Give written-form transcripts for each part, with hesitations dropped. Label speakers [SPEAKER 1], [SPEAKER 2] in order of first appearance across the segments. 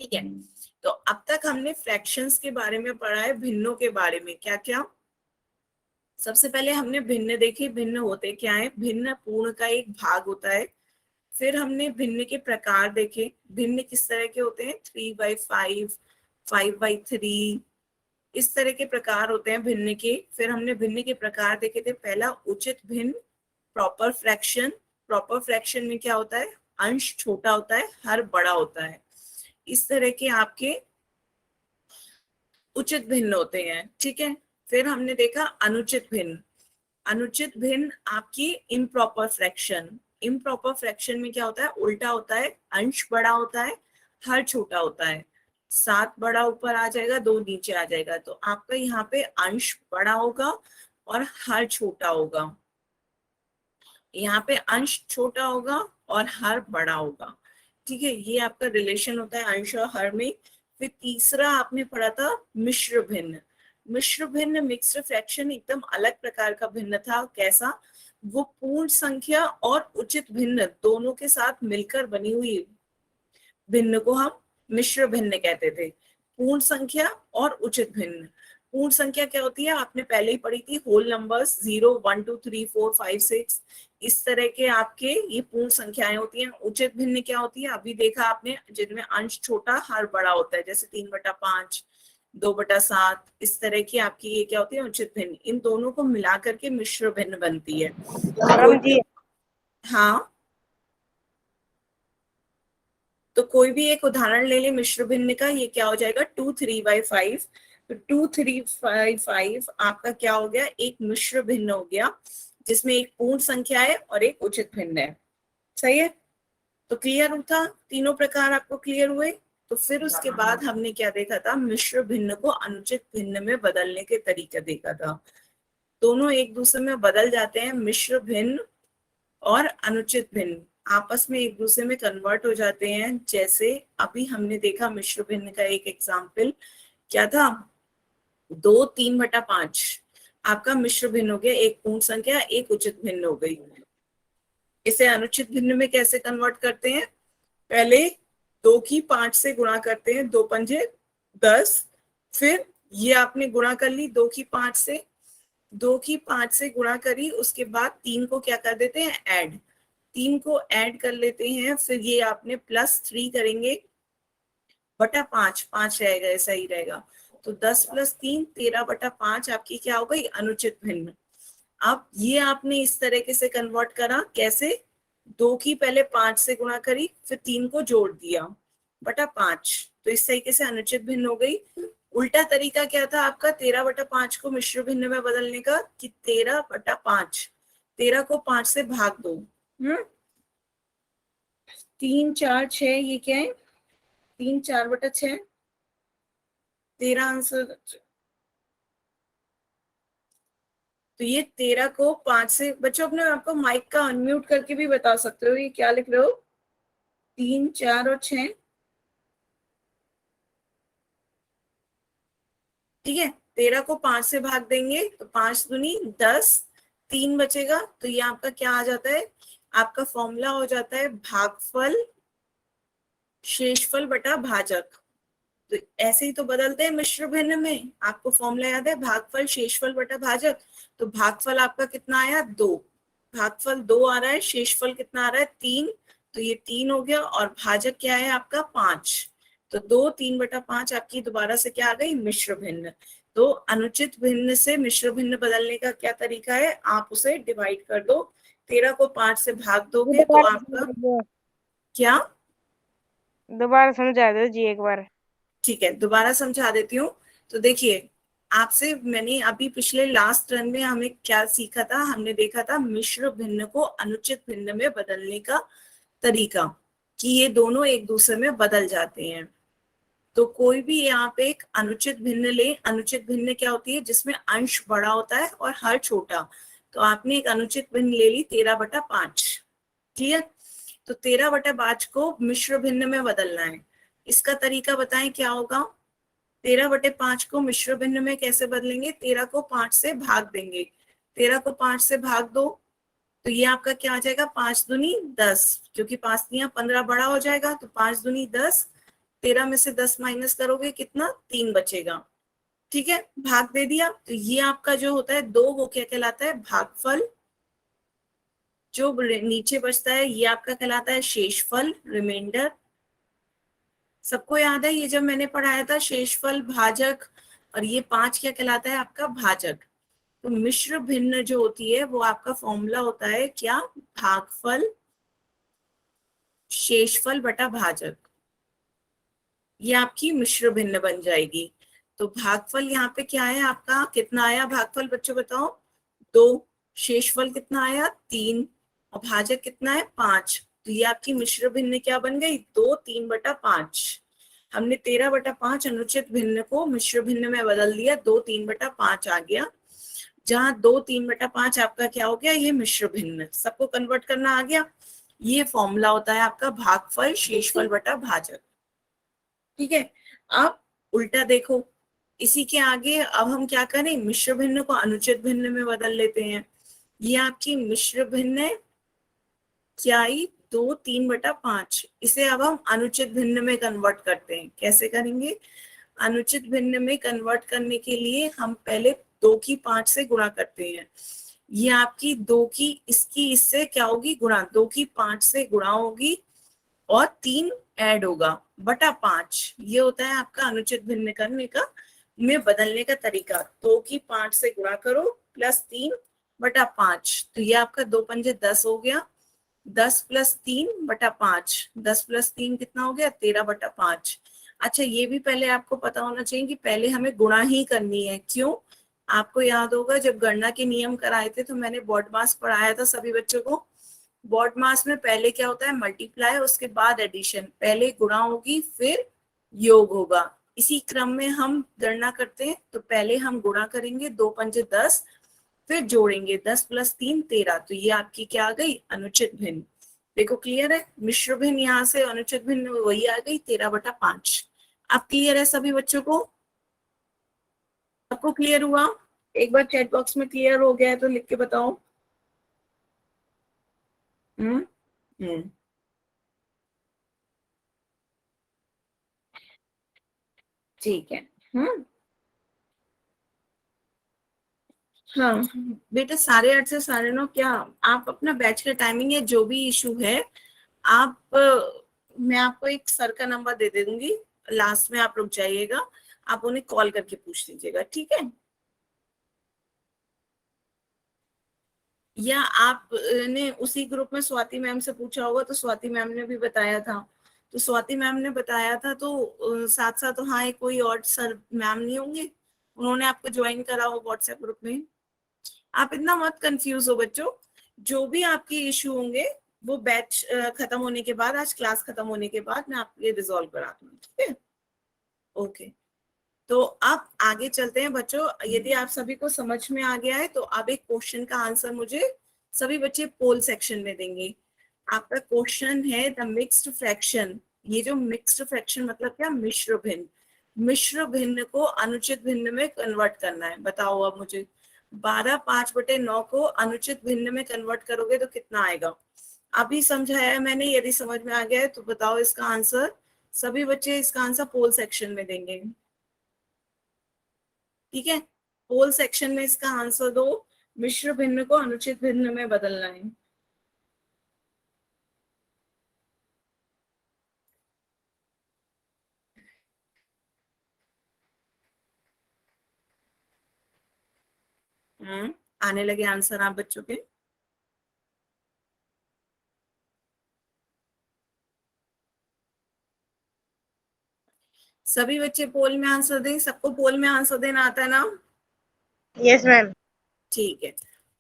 [SPEAKER 1] ठीक है, तो अब तक हमने फ्रैक्शंस के बारे में पढ़ा है, भिन्नों के बारे में क्या क्या। सबसे पहले हमने भिन्न देखे, भिन्न होते क्या है, भिन्न पूर्ण का एक भाग होता है। फिर हमने भिन्न के प्रकार देखे, भिन्न किस तरह के होते हैं, 3/5, 5/3, इस तरह के प्रकार होते हैं भिन्न के। फिर हमने भिन्न के प्रकार देखे थे, पहला उचित भिन्न, प्रॉपर फ्रैक्शन। प्रॉपर फ्रैक्शन में क्या होता है, अंश छोटा होता है, हर बड़ा होता है। इस तरह के आपके उचित भिन्न होते हैं, ठीक है। फिर हमने देखा अनुचित भिन्न। अनुचित भिन्न आपकी इम्प्रॉपर फ्रैक्शन। इम्प्रॉपर फ्रैक्शन में क्या होता है, उल्टा होता है, अंश बड़ा होता है, हर छोटा होता है। 7 बड़ा ऊपर आ जाएगा, 2 नीचे आ जाएगा, तो आपका यहाँ पे अंश बड़ा होगा और हर छोटा होगा। यहाँ पे अंश छोटा होगा और हर बड़ा होगा, ठीक है। ये आपका रिलेशन होता है अंश और हर में। फिर तीसरा आपने पढ़ा था मिश्र भिन्न। मिश्र भिन्न, मिक्स्ड फ्रैक्शन, एकदम अलग प्रकार का भिन्न था। कैसा, वो पूर्ण संख्या और उचित भिन्न दोनों के साथ मिलकर बनी हुई भिन्न को हम मिश्र भिन्न कहते थे। पूर्ण संख्या और उचित भिन्न। पूर्ण संख्या क्या होती है, आपने पहले ही पढ़ी थी, होल नंबर्स 0, 1, 2, 3, 4, 5, 6, इस तरह के आपके ये पूर्ण संख्याएं होती हैं। उचित भिन्न क्या होती है, अभी देखा आपने, जिनमें अंश छोटा हर बड़ा होता है, जैसे 3/5, 2/7, इस तरह की आपकी ये क्या होती है, उचित भिन्न। इन दोनों को मिला करके मिश्र भिन्न बनती है।
[SPEAKER 2] मैडम जी,
[SPEAKER 1] हाँ, तो कोई भी एक उदाहरण ले ले मिश्र भिन्न का, ये क्या हो जाएगा, 2, 3/5। तो 2, 3/5 आपका क्या हो गया, एक मिश्र भिन्न हो गया, जिसमें एक पूर्ण संख्या है और एक उचित भिन्न है। सही है, तो क्लियर था, तीनों प्रकार आपको क्लियर हुए। तो फिर उसके बाद हमने क्या देखा था, मिश्र भिन्न को अनुचित भिन्न में बदलने के तरीका देखा था। दोनों एक दूसरे में बदल जाते हैं, मिश्र भिन्न और अनुचित भिन्न आपस में एक दूसरे में कन्वर्ट हो जाते हैं। जैसे अभी हमने देखा मिश्र भिन्न का एक एग्जाम्पल क्या था, 2, 3/5 आपका मिश्र भिन्न हो गया, एक पूर्ण संख्या, एक उचित भिन्न हो गई। इसे अनुचित भिन्न में कैसे कन्वर्ट करते हैं, पहले 2 की 5 से गुणा करते हैं, 2×5 = 10। फिर ये आपने गुणा कर ली 2 की 5 से, 2 की 5 से गुणा करी, उसके बाद 3 को क्या कर देते हैं, ऐड, 3 को ऐड कर लेते हैं। फिर ये आपने +3 करेंगे बटा 5, 5 रहेगा, ऐसा ही रहेगा। तो 10 + 3 13/5 आपकी क्या हो गई, अनुचित भिन्न। अब ये आपने इस तरीके से कन्वर्ट करा, कैसे, 2 की पहले 5 से गुणा करी, फिर 3 को जोड़ दिया बटा 5, तो इस तरीके से अनुचित भिन्न हो गई। उल्टा तरीका क्या था आपका, 13/5 को मिश्र भिन्न में बदलने का, कि 13/5, 13 को 5 से भाग दो। 3, 4, 6, ये क्या है, 3, 4/6, 13 आंसर। तो ये 13 को 5 से, बच्चों अपने आपको माइक का अनम्यूट करके भी बता सकते हो, ये क्या लिख रहे हो, 3, 4 और 6, ठीक है। 13 को 5 से भाग देंगे तो 5 दूनी 10, 3 बचेगा, तो ये आपका क्या आ जाता है, आपका फॉर्मूला हो जाता है भागफल शेषफल बटा भाजक। तो ऐसे ही तो बदलते हैं मिश्र भिन्न में, आपको फॉर्मूला याद है, भागफल शेषफल बटा भाजक। तो भागफल आपका कितना आया, 2, भागफल 2 आ रहा है, शेषफल कितना आ रहा है, 3, तो ये 3 हो गया, और भाजक क्या है आपका 5। तो 2, 3/5 आपकी दोबारा से क्या आ गई, मिश्र भिन्न। तो अनुचित भिन्न से मिश्र भिन्न बदलने का क्या तरीका है, आप उसे डिवाइड कर दो, 13 को 5 से भाग दोगे तो आपका क्या,
[SPEAKER 2] दोबारा समझा दो जी एक बार।
[SPEAKER 1] ठीक है दोबारा समझा देती हूँ। तो देखिए, आपसे मैंने अभी पिछले लास्ट रन में हमें क्या सीखा था, हमने देखा था मिश्र भिन्न को अनुचित भिन्न में बदलने का तरीका, कि ये दोनों एक दूसरे में बदल जाते हैं। तो कोई भी यहाँ पे एक अनुचित भिन्न ले, अनुचित भिन्न क्या होती है, जिसमें अंश बड़ा होता है और हर छोटा। तो आपने एक अनुचित भिन्न ले ली 13/5, क्लियर। तो 13/5 को मिश्र भिन्न में बदलना है, इसका तरीका बताएं क्या होगा। 13/5 को मिश्र भिन्न में कैसे बदलेंगे, 13 को 5 से भाग देंगे, 13 को 5 से भाग दो, तो ये आपका क्या आ जाएगा, 5 दूनी 10, क्योंकि 5 दिया 15 बड़ा हो जाएगा, तो 5 दूनी 10, 13 में से 10 माइनस करोगे कितना, 3 बचेगा। ठीक है, भाग दे दिया, तो ये आपका जो होता है 2, वो क्या कहलाता है, भागफल। जो नीचे बचता है ये आपका कहलाता है शेषफल, रिमाइंडर। सबको याद है ये जब मैंने पढ़ाया था, शेषफल, भाजक, और ये 5 क्या कहलाता है, आपका भाजक। तो मिश्र भिन्न जो होती है वो आपका फॉर्मूला होता है क्या, भागफल शेषफल बटा भाजक। ये आपकी मिश्र भिन्न बन जाएगी। तो भागफल यहाँ पे क्या है आपका, कितना आया भागफल बच्चों बताओ, 2, शेषफल कितना आया 3, और भाजक कितना है 5। तो ये आपकी मिश्र भिन्न क्या बन गई, 2 3 बटा 5। हमने 13 बटा 5 अनुचित भिन्न को मिश्र भिन्न में बदल दिया, 2 3 बटा 5 आ गया। जहां 2 3 बटा 5 आपका क्या हो गया, ये मिश्र भिन्न, सबको कन्वर्ट करना आ गया। ये फॉर्मूला होता है आपका भागफल शेषफल बटा भाजक। ठीक है, अब उल्टा देखो, इसी के आगे अब हम क्या करें, मिश्र भिन्न को अनुचित भिन्न में बदल लेते हैं। ये आपकी मिश्र भिन्न है क्या आई, 2 3 बटा 5, इसे अब हम अनुचित भिन्न में कन्वर्ट करते हैं। कैसे करेंगे, अनुचित भिन्न में कन्वर्ट करने के लिए हम पहले 2 की 5 से गुणा करते हैं। ये आपकी 2 की इसकी इससे क्या होगी, गुणा, 2 की 5 से गुणा होगी और 3 ऐड होगा बटा 5। ये होता है आपका अनुचित भिन्न करने का, में बदलने का तरीका। 2 की 5 से गुणा करो प्लस 3 बटा 5, तो ये आपका 2 पंजे 10 हो गया, 10 प्लस 3 बटा 5, 10 प्लस 3 कितना हो गया, 13 बटा 5। अच्छा, ये भी पहले आपको पता होना चाहिए कि पहले हमें गुणा ही करनी है। क्यों, आपको याद होगा जब गणना के नियम कराए थे तो मैंने बॉड मास पढ़ाया था सभी बच्चों को। बॉड मास में पहले क्या होता है, मल्टीप्लाई, उसके बाद एडिशन, पहले गुणा होगी फिर योग होगा। इसी क्रम में हम गणना करते हैं, तो पहले हम गुणा करेंगे, 2 पंजे 10, फिर जोड़ेंगे 10 प्लस 3 13, तो ये आपकी क्या आ गई, अनुचित भिन्न। देखो क्लियर है, मिश्र भिन्न यहाँ से अनुचित भिन्न वही आ गई 13 बटा 5। अब क्लियर है सभी बच्चों को, सबको क्लियर हुआ, एक बार चैट बॉक्स में क्लियर हो गया है तो लिख के बताओ। हम्म हम्म ठीक है। हम्म हाँ बेटा, 8:30 से 9:30 क्या, आप अपना बैच का टाइमिंग है, जो भी इशू है आप मैं आपको एक सर का नंबर दे दूंगी, लास्ट में आप रुक जाइएगा, आप उन्हें कॉल करके पूछ लीजिएगा, ठीक है। या आप ने उसी ग्रुप में स्वाति मैम से पूछा होगा, तो स्वाति मैम ने भी बताया था, तो स्वाति मैम ने बताया था, तो साथ साथ हाँ एक कोई और सर मैम नहीं होंगे, उन्होंने आपको ज्वाइन करा हो व्हाट्सएप ग्रुप में। आप इतना मत कंफ्यूज हो बच्चों, जो भी आपके इश्यू होंगे वो बैच खत्म होने के बाद, आज क्लास खत्म होने के बाद मैं आपके रिजॉल्व करा दूंगी, ठीक है। ओके, तो अब आगे चलते हैं बच्चों। यदि आप सभी को समझ में आ गया है तो अब एक क्वेश्चन का आंसर मुझे सभी बच्चे पोल सेक्शन में देंगे। आपका क्वेश्चन है द मिक्स्ड फ्रैक्शन। ये जो मिक्स्ड फ्रैक्शन मतलब क्या, मिश्र भिन्न, मिश्र भिन्न को अनुचित भिन्न में कन्वर्ट करना है। बताओ अब मुझे, 12 5/9 को अनुचित भिन्न में कन्वर्ट करोगे तो कितना आएगा। अभी समझाया है मैंने, यदि समझ में आ गया है तो बताओ इसका आंसर। सभी बच्चे इसका आंसर पोल सेक्शन में देंगे, ठीक है। पोल सेक्शन में इसका आंसर दो, मिश्र भिन्न को अनुचित भिन्न में बदलना है। आने लगे आंसर आप बच्चों के। सभी बच्चे पोल में आंसर दें, सबको पोल में आंसर देना आता है ना।
[SPEAKER 2] Yes ma'am.
[SPEAKER 1] ठीक है,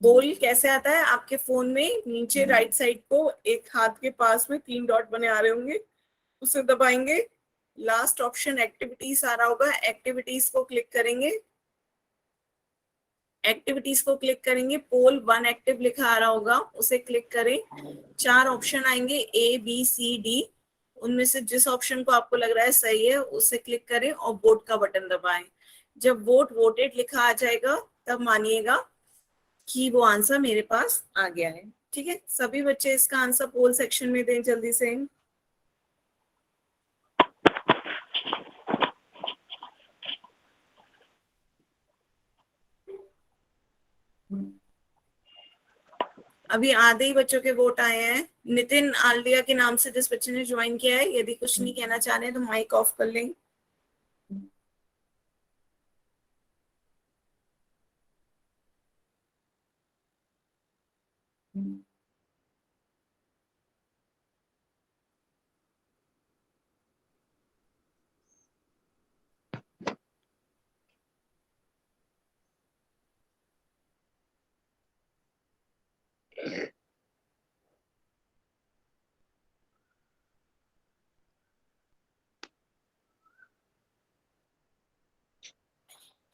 [SPEAKER 1] पोल कैसे आता है, आपके फोन में नीचे राइट साइड को एक हाथ के पास में 3 डॉट बने आ रहे होंगे, उसे दबाएंगे, लास्ट ऑप्शन एक्टिविटीज आ रहा होगा, एक्टिविटीज को क्लिक करेंगे, एक्टिविटीज को क्लिक करेंगे, पोल 1 एक्टिव लिखा आ रहा होगा, उसे क्लिक करें, 4 ऑप्शन आएंगे A B C D, उनमें से जिस ऑप्शन को आपको लग रहा है सही है उसे क्लिक करें और वोट का बटन दबाएं। जब वोट वोटेड लिखा आ जाएगा तब मानिएगा कि वो आंसर मेरे पास आ गया है, ठीक है, सभी बच्चे इसका आंसर पोल सेक्शन में दें जल्दी से। अभी आधे ही बच्चों के वोट आए हैं। नितिन आलिया के नाम से जिस बच्चे ने ज्वाइन किया है, यदि कुछ नहीं कहना चाह रहे तो माइक ऑफ कर लें।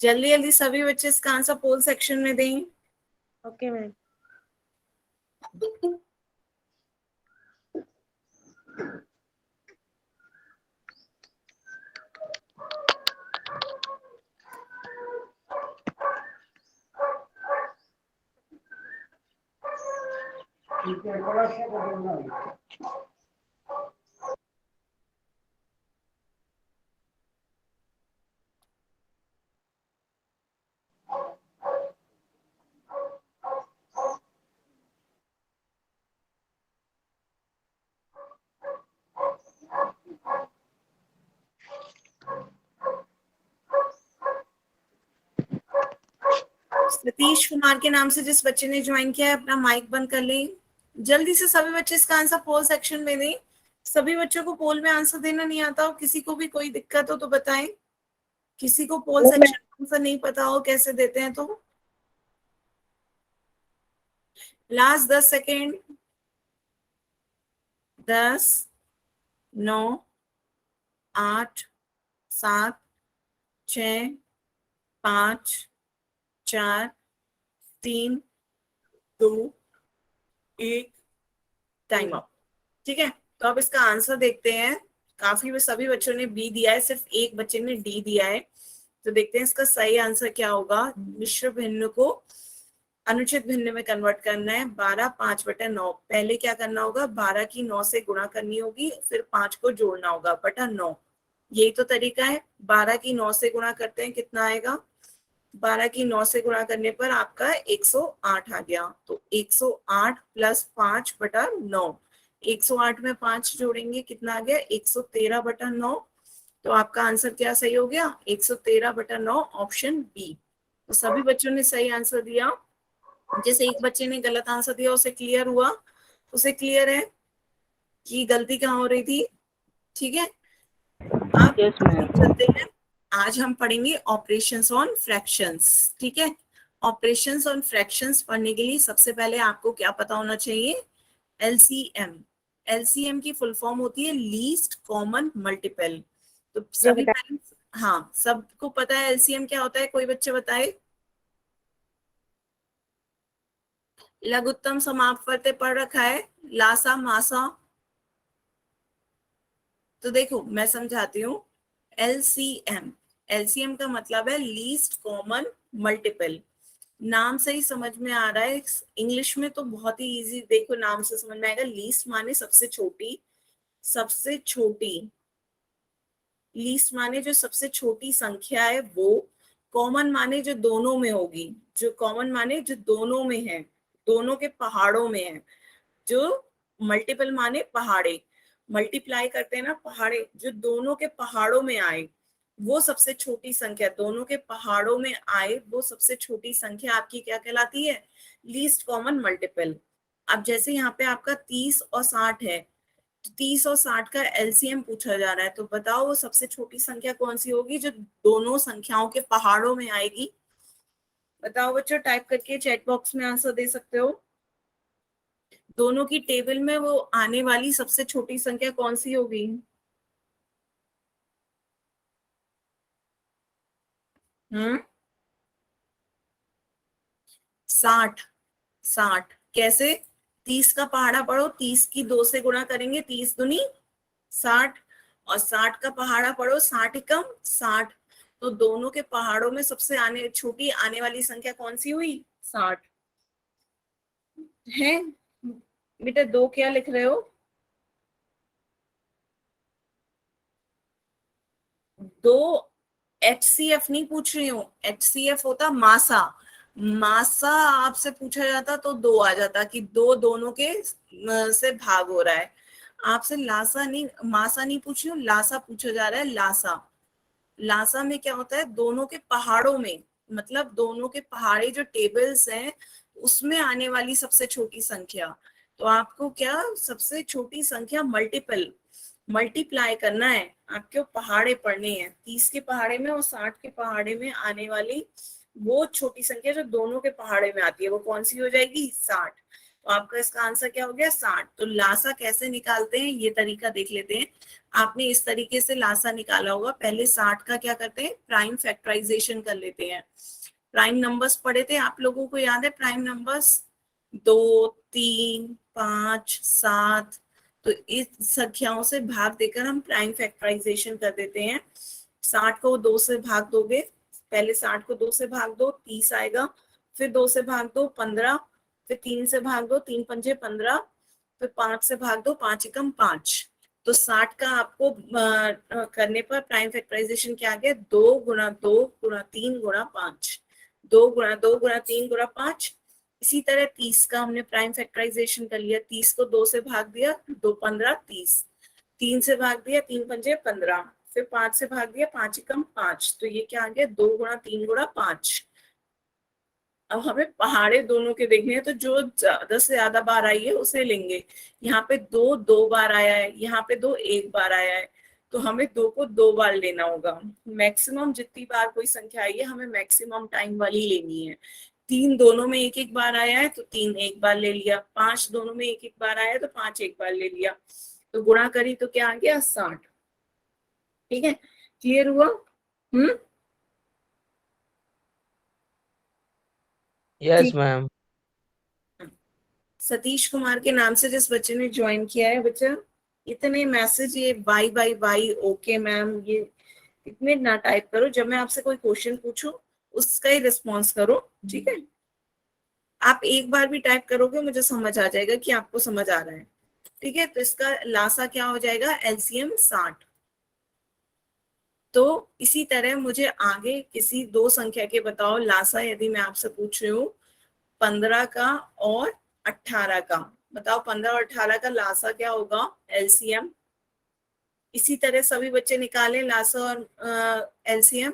[SPEAKER 1] जल्दी जल्दी सभी बच्चे इसका आंसर पोल सेक्शन में दें।
[SPEAKER 2] Okay, ma'am.
[SPEAKER 1] सतीश कुमार के नाम से जिस बच्चे ने ज्वाइन किया है, अपना माइक बंद कर लें। जल्दी से सभी बच्चे इसका आंसर पोल सेक्शन में दें। सभी बच्चों को पोल में आंसर देना नहीं आता हो, किसी को भी कोई दिक्कत हो तो बताएं। किसी को पोल सेक्शन में आंसर नहीं पता हो कैसे देते हैं तो लास्ट 10 सेकेंड। 10, 9, 8, 7, 6, 5, 4, 3, 2, 1, time up. ठीक है, तो अब इसका आंसर देखते हैं। काफी सभी बच्चों ने बी दिया है, सिर्फ एक बच्चे ने डी दिया है। तो देखते हैं इसका सही आंसर क्या होगा। मिश्र भिन्न को अनुचित भिन्न में कन्वर्ट करना है। 12 5/9। पहले क्या करना होगा, 12 की 9 से गुणा करनी होगी, फिर 5 को जोड़ना होगा बटा 9। यही तो तरीका है। 12 की 9 से गुणा करते हैं, कितना आएगा। 12 की 9 से गुणा करने पर आपका 108 आ गया। तो 108 प्लस 5/9। 108 में 5 जोड़ेंगे, कितना आ गया 113/9। तो आपका आंसर क्या सही हो गया, 113/9, ऑप्शन बी। तो सभी बच्चों ने सही आंसर दिया। जैसे एक बच्चे ने गलत आंसर दिया, उसे क्लियर हुआ, उसे क्लियर है कि गलती कहाँ हो रही थी। ठीक है, अब चलते हैं। आज हम पढ़ेंगे ऑपरेशंस ऑन फ्रैक्शंस। ठीक है, ऑपरेशंस ऑन फ्रैक्शंस पढ़ने के लिए सबसे पहले आपको क्या पता होना चाहिए, एलसीएम। एलसीएम की फुल फॉर्म होती है लीस्ट कॉमन मल्टीपल। तो सभी पेरेंट्स, हाँ सबको पता है एलसीएम क्या होता है, कोई बच्चे बताए। लघुत्तम समापवर्ती पढ़ रखा है, लासा मासा। तो देखो मैं समझाती हूँ। एलसीएम, एलसीएम का मतलब है लीस्ट कॉमन मल्टीपल। नाम से ही समझ में आ रहा है, इंग्लिश में तो बहुत ही इजी, देखो नाम से समझ में आएगा। लीस्ट माने सबसे छोटी, सबसे छोटी। लीस्ट माने जो सबसे छोटी संख्या है वो। कॉमन माने जो दोनों में होगी, जो कॉमन माने जो दोनों में है, दोनों के पहाड़ों में है। जो मल्टीपल माने पहाड़े, मल्टीप्लाई करते हैं ना पहाड़े, जो दोनों के पहाड़ों में आए वो सबसे छोटी संख्या, दोनों के पहाड़ों में आए वो सबसे छोटी संख्या आपकी क्या कहलाती है, लीस्ट कॉमन मल्टीपल। अब जैसे यहाँ पे आपका 30 और 60 है, तो 30 और 60 का एलसीएम पूछा जा रहा है, तो बताओ वो सबसे छोटी संख्या कौन सी होगी जो दोनों संख्याओं के पहाड़ों में आएगी। बताओ बच्चों, टाइप करके चैट बॉक्स में आंसर दे सकते हो। दोनों की टेबल में वो आने वाली सबसे छोटी संख्या कौन सी होगी। 60। 60 कैसे, 30 का पहाड़ा पढ़ो, 30 की 2 से गुणा करेंगे, 30 दूनी 60, और 60 का पहाड़ा पढ़ो, 60 एकम 60। तो दोनों के पहाड़ों में सबसे छोटी आने वाली संख्या कौन सी हुई, 60 है। बेटा 2 क्या लिख रहे हो? 2 HCF नहीं पूछ रही हूँ, HCF होता मासा। मासा आपसे पूछा जाता तो 2 आ जाता कि दो दोनों के से भाग हो रहा है। आपसे लासा नहीं, मासा नहीं पूछ रही हूँ, लासा पूछा जा रहा है, लासा। लासा में क्या होता है, दोनों के पहाड़ों में, मतलब दोनों के पहाड़ी जो टेबल्स हैं उसमें आने वाली सबसे छोटी संख्या। तो आपको क्या सबसे छोटी संख्या मल्टीपल मल्टीप्लाई करना है, आपके पहाड़े पढ़ने हैं, 30 के पहाड़े में और 60 के पहाड़े में आने वाली वो छोटी संख्या जो दोनों के पहाड़े में आती है वो कौन सी हो जाएगी? 60। तो आपका इसका आंसर क्या हो गया? 60। तो लासा कैसे निकालते हैं ये तरीका देख लेते हैं। आपने इस तरीके से लासा निकाला होगा, पहले 60 का क्या करते हैं, प्राइम फैक्टराइजेशन कर लेते हैं। प्राइम नंबर्स पढ़े थे आप लोगों को याद है? Prime numbers 2, 3, 5, 7। तो इस संख्याओं से भाग देकर हम प्राइम फैक्टराइजेशन कर देते हैं। 60 को 2 से भाग दोगे, पहले 60 को 2 से भाग दो, 30 आएगा। फिर 2 से भाग दो, 15। फिर 3 से भाग दो, 3 पंजे 15। फिर 5 से भाग दो, 5 एकम 5। तो 60 का आपको करने पर प्राइम फैक्टराइजेशन क्या आ गया? 2 गुणा 2 गुणा 3 गुणा 5। 2 गुणा 2 गुणा 3 गुणा 5। इसी तरह 30 का हमने प्राइम फैक्टराइजेशन कर लिया, 30 को 2 से भाग दिया, 2 15 30। 3 से भाग दिया, 3 पंजे 15। फिर 5 से भाग दिया, 5 एकम 5। तो ये क्या आ गया? 2 गुणा 3 गुणा 5। अब हमें पहाड़े दोनों के देखने हैं, तो जो ज्यादा से ज्यादा बार आई है उसे लेंगे। यहाँ पे 2 2 बार आया है, यहाँ पे 2 1 बार आया है, तो हमें 2 को 2 बार लेना होगा। मैक्सिमम जितनी बार कोई संख्या आई है हमें मैक्सिमम टाइम वाली लेनी है। 3 दोनों में एक एक बार आया है तो 3 एक बार ले लिया, 5 दोनों में एक एक बार आया है तो 5 एक बार ले लिया। तो गुणा करी तो क्या आ गया? 60। ठीक है, क्लियर हुआ? Hmm.
[SPEAKER 3] Yes ma'am.
[SPEAKER 1] Satish Kumar के नाम से जिस बच्चे ने ज्वाइन किया है, बच्चा इतने मैसेज ये by by by okay ma'am ये इतने ना टाइप करो। जब मैं आपसे कोई क्वेश्चन पूछूं उसका ही रिस्पॉन्स करो, ठीक है? आप एक बार भी टाइप करोगे मुझे समझ आ जाएगा कि आपको समझ आ रहा है। ठीक है, तो इसका लासा क्या हो जाएगा? एलसीएम 60। तो इसी तरह मुझे आगे किसी दो संख्या के बताओ लासा, यदि मैं आपसे पूछ रही हूँ 15 का और 18 का। बताओ 15 और 18 का लासा क्या होगा? एलसीएम। इसी तरह सभी बच्चे निकालें लासा और एलसीएम।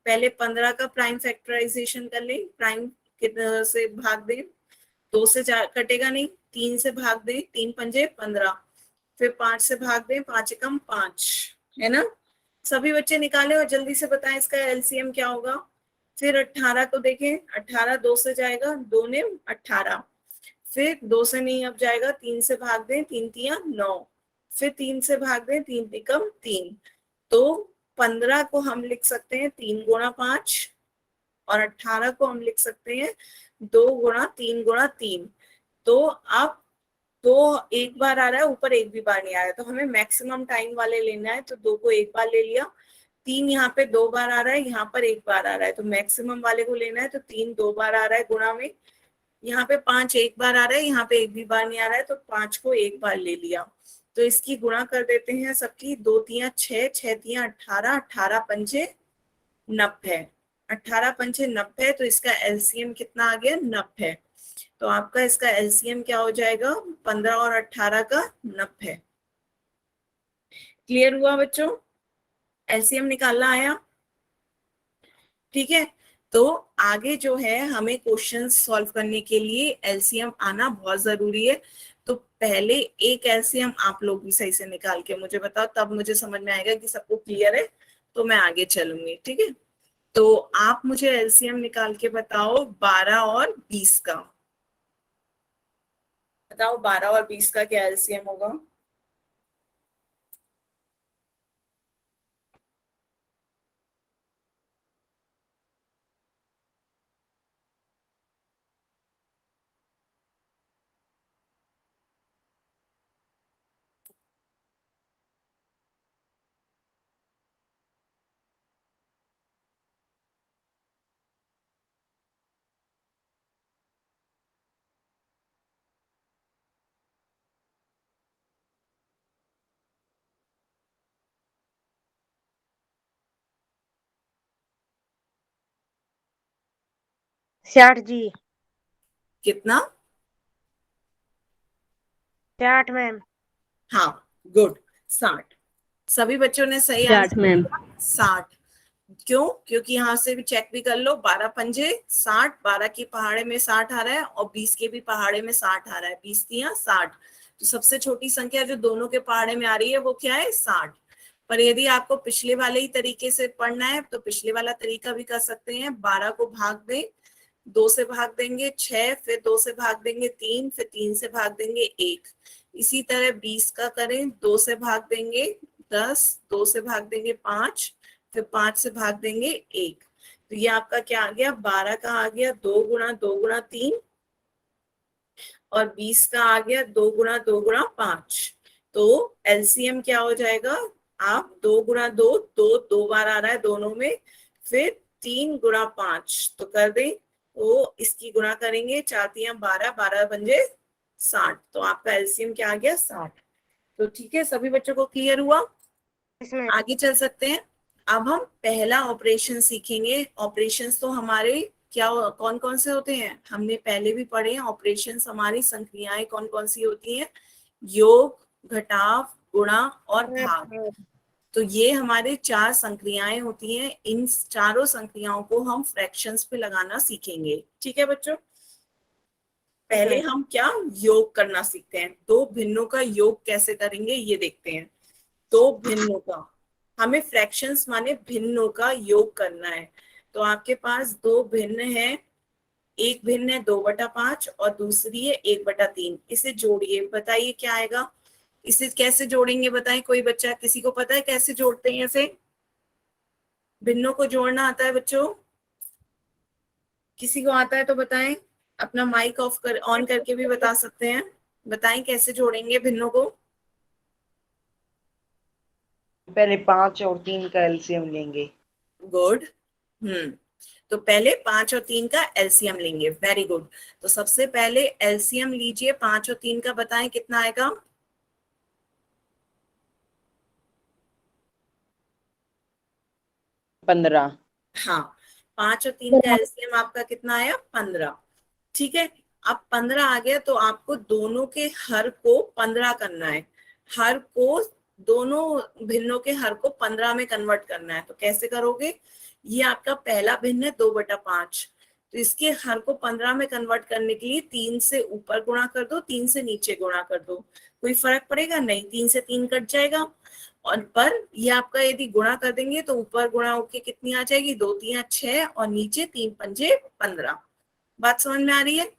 [SPEAKER 1] पहले 15 का प्राइम फैक्टराइजेशन कर लें, प्राइम से भाग दें, 2 से कटेगा नहीं, 3 से भाग दें, 3 पंजे 15। फिर 5 से भाग दें, 5 एकम 5, है ना? सभी बच्चे निकालें और जल्दी से बताएं इसका एलसीएम क्या होगा। फिर 18 को देखें, 18 2 से जाएगा, 2 ने 18। फिर 2 से नहीं अब जाएगा, 3 से भाग दें, 3 तिया 9। फिर 3 से भाग दें, 3 तिकम 3। तो 15 को हम लिख सकते हैं 3 गुणा 5, और 18 को हम लिख सकते हैं 2 गुणा 3 गुणा 3। तो अब दो एक बार आ रहा है, ऊपर एक भी बार नहीं आया, तो हमें मैक्सिमम टाइम वाले लेना है, तो 2 को एक बार ले लिया। 3 यहाँ पे 2 बार आ रहा है, यहाँ पर एक बार आ रहा है, तो मैक्सिमम वाले को लेना है, तो 3 2 बार आ रहा है गुणा में। यहाँ पे 5 एक बार आ रहा है, यहाँ पे एक भी बार नहीं आ रहा है, तो 5 को एक बार ले लिया। तो इसकी गुणा कर देते हैं सबकी, 2 तिया 6, 6 तिया 18, 18 पंजे 90। 18 पंजे 90, तो इसका एलसीएम कितना आ गया? 90। तो आपका इसका एलसीएम क्या हो जाएगा? 15 और 18 का 90। क्लियर हुआ बच्चों? एलसीएम निकालना आया? ठीक है, तो आगे जो है हमें क्वेश्चन सॉल्व करने के लिए एलसीएम आना बहुत जरूरी है। तो पहले एक एलसीएम आप लोग भी सही से निकाल के मुझे बताओ, तब मुझे समझ में आएगा कि सबको क्लियर है, तो मैं आगे चलूंगी। ठीक है, तो आप मुझे एलसीएम निकाल के बताओ 12 और 20 का। बताओ 12 और 20 का क्या एलसीएम होगा?
[SPEAKER 2] 60 जी।
[SPEAKER 1] कितना?
[SPEAKER 2] 60 मैम।
[SPEAKER 1] हाँ, गुड, 60। सभी बच्चों ने सही
[SPEAKER 3] 60
[SPEAKER 1] आंसर
[SPEAKER 3] मैम।
[SPEAKER 1] दिया, 60। क्यों? क्योंकि यहाँ से भी चेक भी कर लो, 12 पंजे 60, 12 की पहाड़े में 60 आ रहा है और 20 के भी पहाड़े में 60 आ रहा है, 20 तियां 60। तो सबसे छोटी संख्या जो दोनों के पहाड़े में आ रही है वो क्या है? 60। पर यदि आपको पिछले वाले ही तरीके से पढ़ना है तो पिछले वाला तरीका भी कर सकते हैं। 12 को भाग दें, 2 से भाग देंगे 6, फिर 2 से भाग देंगे 3, फिर 3 से भाग देंगे 1। इसी तरह 20 का करें, 2 से भाग देंगे 10, 2 से भाग देंगे 5, फिर 5 से भाग देंगे 1। तो ये आपका क्या आ गया? 12 का आ गया 2 गुणा 2 गुणा 3, और 20 का आ गया 2 गुणा 2 गुणा 5। तो एलसीएम क्या हो जाएगा? आप 2 गुणा 2, 2 बार आ रहा है दोनों में, फिर 3 गुणा 5 तो कर दें। तो इसकी गुणा करेंगे, 4 तियां 12, 12 बन 60। तो आपका एलसीएम क्या आ गया? 60। तो ठीक है, सभी बच्चों को क्लियर हुआ?
[SPEAKER 2] Yes ma'am.
[SPEAKER 1] आगे चल सकते हैं। अब हम पहला ऑपरेशन सीखेंगे। ऑपरेशंस तो हमारे क्या कौन कौन से होते हैं? हमने पहले भी पढ़े हैं। ऑपरेशंस हमारी संक्रियाएं कौन कौन सी होती हैं? योग, घटाव, गुणा और भाग। तो ये हमारे 4 संक्रियाएं होती हैं। इन चारों संक्रियाओं को हम फ्रैक्शंस पे लगाना सीखेंगे। ठीक है बच्चों? पहले हम क्या योग करना सीखते हैं। दो भिन्नों का योग कैसे करेंगे ये देखते हैं। दो भिन्नों का, हमें फ्रैक्शंस माने भिन्नों का योग करना है। तो आपके पास दो भिन्न है, एक भिन्न है 2/5 और दूसरी है 1/3। इसे जोड़िए, बताइए क्या आएगा? इसे कैसे जोड़ेंगे बताएं? कोई बच्चा, किसी को पता है कैसे जोड़ते हैं इसे? भिन्नों को जोड़ना आता है बच्चों? किसी को आता है तो बताएं। अपना माइक ऑन करके भी बता सकते हैं। बताएं कैसे जोड़ेंगे भिन्नों को?
[SPEAKER 4] पहले 5 और 3 का एलसीएम लेंगे।
[SPEAKER 1] गुड। तो पहले 5 और 3 का एलसीएम लेंगे। Very good. तो सबसे पहले एलसीएम लीजिए 5 और 3 का, बताएं कितना आएगा?
[SPEAKER 4] 15।
[SPEAKER 1] हाँ, 5 और 3 का एलसीएम आपका कितना आया? 15। ठीक है, अब 15 आ गया तो आपको दोनों के हर को 15 करना है। हर को, दोनों भिन्नों के हर को 15 में कन्वर्ट करना है। तो कैसे करोगे? ये आपका पहला भिन्न है 2/5, तो इसके हर को 15 में कन्वर्ट करने के लिए 3 से ऊपर गुणा कर दो, 3 से नीचे गुणा कर दो। कोई फर्क पड़ेगा नहीं, 3 से 3 कट जाएगा। और पर ये आपका यदि गुणा कर देंगे तो ऊपर गुणा होके कितनी आ जाएगी? 2 तियां 6 और नीचे 3 पंजे 15। बात समझ में आ रही है?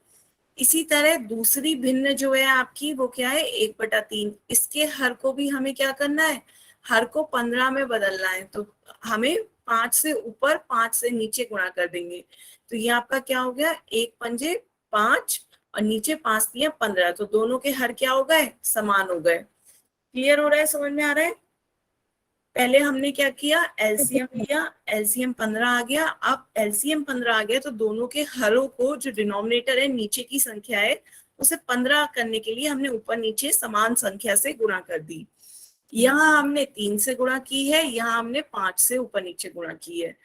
[SPEAKER 1] इसी तरह दूसरी भिन्न जो है आपकी, वो क्या है? 1/3। इसके हर को भी हमें क्या करना है? हर को 15 में बदलना है। तो हमें 5 से ऊपर 5 से नीचे गुणा कर देंगे। तो ये आपका क्या हो गया? 1 पंजे 5 और नीचे 5 तियां 15। तो दोनों के हर क्या हो गए? समान हो गए। क्लियर हो रहा है? समझ में आ रहा है? पहले हमने क्या किया? एलसीएम लिया, एलसीएम 15 आ गया। अब एलसीएम 15 आ गया तो दोनों के हरों को, जो डिनोमिनेटर है नीचे की संख्या है, उसे 15 करने के लिए हमने ऊपर नीचे समान संख्या से गुणा कर दी। यहाँ हमने 3 से गुणा की है, यहाँ हमने 5 से ऊपर नीचे गुणा की है।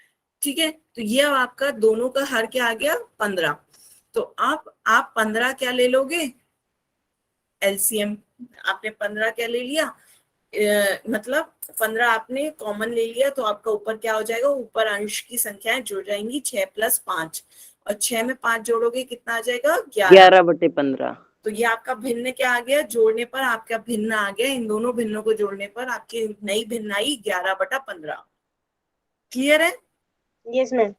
[SPEAKER 1] ठीक है, तो ये अब आपका दोनों का हर क्या आ गया? 15। तो अब आप 15 क्या ले लोगे? एलसीएम आपने 15 क्या ले लिया? मतलब 15 आपने कॉमन ले लिया, तो आपका ऊपर क्या हो जाएगा? ऊपर अंश की संख्याएं जुड़ जाएंगी, 6 + 5, और 6 में 5 जोड़ोगे कितना आ जाएगा? 11।
[SPEAKER 4] 11/15।
[SPEAKER 1] तो ये आपका भिन्न क्या आ गया? जोड़ने पर आपका भिन्न आ गया। इन दोनों भिन्नों को जोड़ने पर आपकी नई भिन्न आई 11/15। क्लियर है?
[SPEAKER 2] Yes ma'am.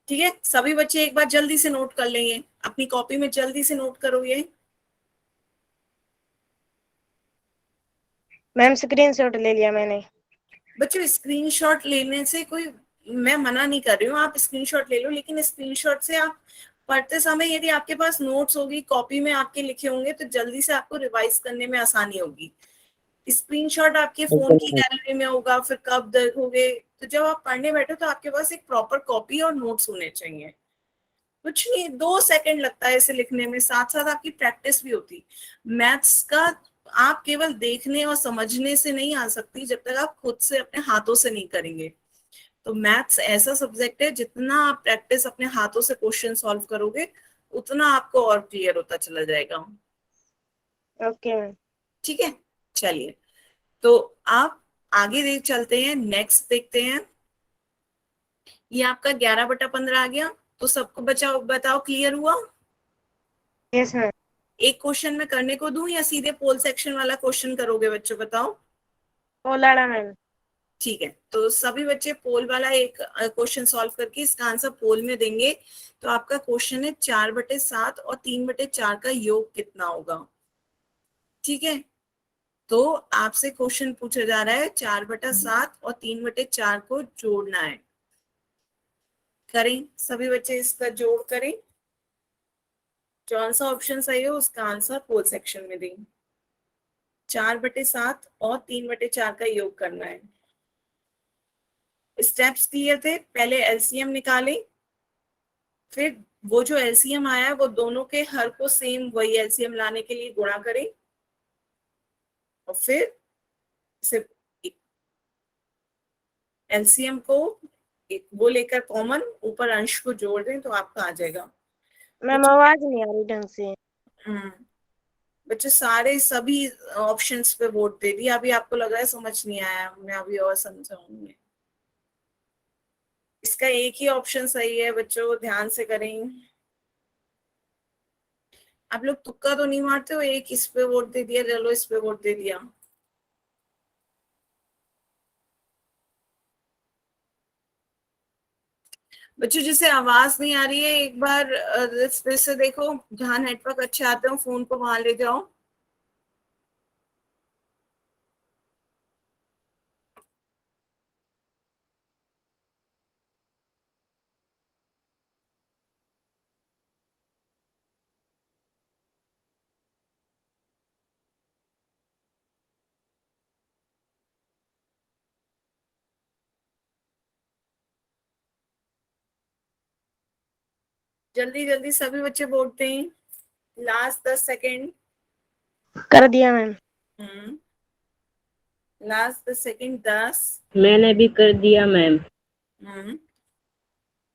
[SPEAKER 1] ठीक है, सभी बच्चे एक बार जल्दी से नोट कर लेंगे, अपनी कॉपी में जल्दी से नोट करो ये।
[SPEAKER 2] मैम स्क्रीनशॉट ले लिया मैंने।
[SPEAKER 1] बच्चों स्क्रीनशॉट लेने से कोई, मैं मना नहीं कर रही हूँ, आप स्क्रीनशॉट ले लो, लेकिन स्क्रीनशॉट से आप पढ़ते समय यदि आपके पास नोट्स होगी, कॉपी में आपके लिखे होंगे, तो जल्दी से आपको रिवाइज करने में आसानी होगी। स्क्रीनशॉट आपके फोन की गैलरी में होगा, फिर कब देखोगे? तो जब आप पढ़ने बैठो तो आपके पास एक प्रॉपर कॉपी और नोट्स होने चाहिए। कुछ नहीं, 2 सेकंड लगता है इसे लिखने में, साथ साथ आपकी प्रैक्टिस भी होती। मैथ्स का आप केवल देखने और समझने से नहीं आ सकती जब तक आप खुद से अपने हाथों से नहीं करेंगे। तो मैथ्स ऐसा सब्जेक्ट है, जितना आप प्रैक्टिस अपने हाथों से क्वेश्चन सॉल्व करोगे उतना आपको और क्लियर होता चला जाएगा।
[SPEAKER 2] Okay ma'am.
[SPEAKER 1] ठीक है, चलिए तो आप आगे देख चलते हैं, नेक्स्ट देखते हैं। ये आपका 11/15 आ गया, तो सबको बचाओ, बताओ क्लियर हुआ?
[SPEAKER 2] Yes ma'am.
[SPEAKER 1] एक क्वेश्चन में करने को दूं या सीधे पोल सेक्शन वाला क्वेश्चन करोगे बच्चों, बताओ?
[SPEAKER 2] पोलाड़ा मैम।
[SPEAKER 1] ठीक है, तो सभी बच्चे पोल वाला एक क्वेश्चन सॉल्व करके इसका आंसर पोल में देंगे। तो आपका क्वेश्चन है 4/7 और 3/4 का योग कितना होगा। ठीक है, तो आपसे क्वेश्चन पूछा जा रहा है 4/7 और 3/4 को जोड़ना है। करें सभी बच्चे, इसका जोड़ करें, कौन सा ऑप्शन सही है उसका आंसर पोल सेक्शन में दें। 4/7 और 3/4 का योग करना है। स्टेप्स क्लियर थे? पहले एलसीएम निकालें, फिर वो जो एलसीएम आया है वो दोनों के हर को सेम वही एलसीएम लाने के लिए गुणा करें, और फिर सिर्फ एलसीएम को एक वो लेकर कॉमन ऊपर अंश को जोड़ दें तो आपका आ जाएगा।
[SPEAKER 2] मैम आवाज नहीं आ रही ढंग से।
[SPEAKER 1] बच्चे सारे सभी ऑप्शंस पे वोट दे दिया, अभी आपको लग रहा है समझ नहीं आया, मैं अभी और समझाऊंगी। इसका एक ही ऑप्शन सही है बच्चों, ध्यान से करें। आप लोग तुक्का तो नहीं मारते हो, एक इस पे वोट दे दिया, चलो इस पे वोट दे दिया। बच्चों जिसे आवाज नहीं आ रही है एक बार फिर से देखो, जहाँ नेटवर्क अच्छे आते हो फोन को वहां ले जाओ। जल्दी जल्दी सभी बच्चे वोट दें, लास्ट 10 सेकेंड।
[SPEAKER 2] कर दिया मैम।
[SPEAKER 1] Last 10 second, 10।
[SPEAKER 3] मैंने भी कर दिया मैम।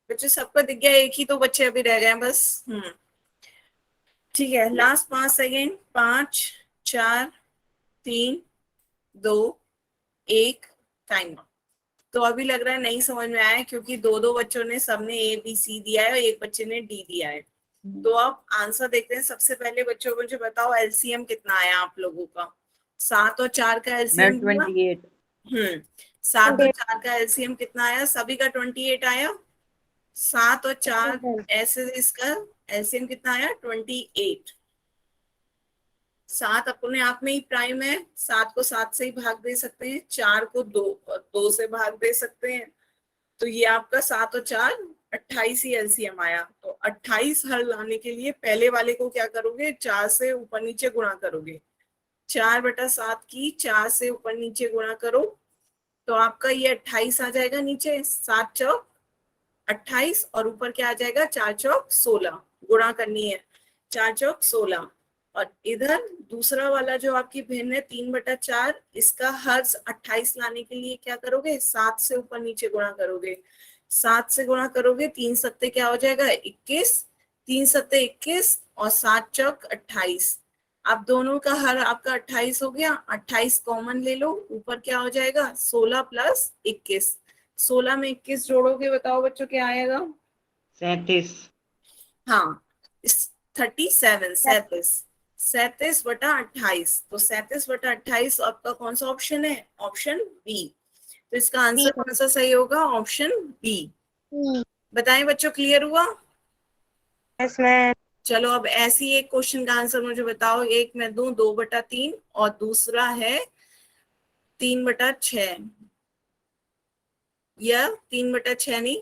[SPEAKER 1] बच्चे सबका दिख गया, एक ही तो बच्चे अभी रह गए हैं बस। ठीक है, लास्ट 5 सेकेंड, 5, 4, 3, 2, 1, टाइम। तो अभी लग रहा है नहीं समझ में आया, क्योंकि दो दो बच्चों ने सबने ए बी सी दिया है और एक बच्चे ने डी दिया है। तो अब आंसर देखते हैं। सबसे पहले बच्चों को मुझे बताओ एलसीएम कितना आया आप लोगों का। 7 और 4 का
[SPEAKER 4] मैम
[SPEAKER 1] एलसीएम दिया।
[SPEAKER 4] 28।
[SPEAKER 1] 7 और 4 का एलसीएम कितना आया? सभी का 28 आया। 7 और 4 ऐसे, इसका एलसीएम कितना आया? 28। 7 अपने आप में ही प्राइम है, 7 को 7 से ही भाग दे सकते हैं, 4 को 2 से भाग दे सकते हैं। तो ये आपका 7 और 4 28 ही एलसीएम आया। तो 28 हल लाने के लिए पहले वाले को क्या करोगे? 4 से ऊपर नीचे गुणा करोगे। 4/7 की 4 से ऊपर नीचे गुणा करो तो आपका ये 28 आ जाएगा नीचे। 7 चौक 28 और ऊपर क्या आ जाएगा? 4 चौक 16। गुणा करनी है, 4 चौक 16। और इधर दूसरा वाला जो आपकी भिन्न है 3/4, इसका हर्ष 28 लाने के लिए क्या करोगे? 7 से ऊपर नीचे गुणा करोगे। 7 से गुणा करोगे, 3 सत्ते क्या हो जाएगा? 21। 3 सत्ते 21 और 7 चौक 28। अब दोनों का हर आपका 28 हो गया। 28 कॉमन ले लो, ऊपर क्या हो जाएगा? 16 + 21। 16 में 21 जोड़ोगे, बताओ बच्चों क्या आएगा?
[SPEAKER 4] 37।
[SPEAKER 1] हाँ, 37, 37। 37/28। तो 37/28 आपका कौन सा ऑप्शन है? Option B. तो इसका आंसर कौन सा सही होगा? Option B. बताएं बच्चों, क्लियर हुआ?
[SPEAKER 2] Yes ma'am.
[SPEAKER 1] चलो अब ऐसी एक क्वेश्चन का आंसर मुझे बताओ। एक मैं दूं 2/3 और दूसरा है 3/6, या 3/6 नहीं,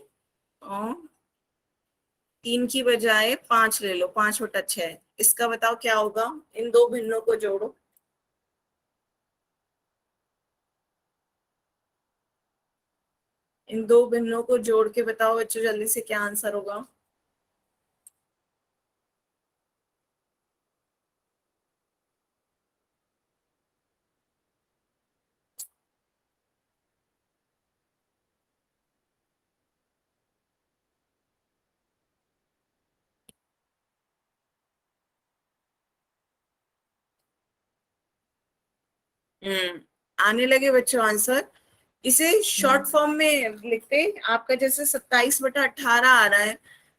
[SPEAKER 1] और 3 की बजाय 5 ले लो, 5/6। इसका बताओ क्या होगा? इन दो भिन्नों को जोड़ो। इन दो भिन्नों को जोड़ के बताओ बच्चों जल्दी से क्या आंसर होगा। आने लगे बच्चों आंसर। इसे शॉर्ट फॉर्म में लिखते, आपका जैसे 27/18 आ रहा है,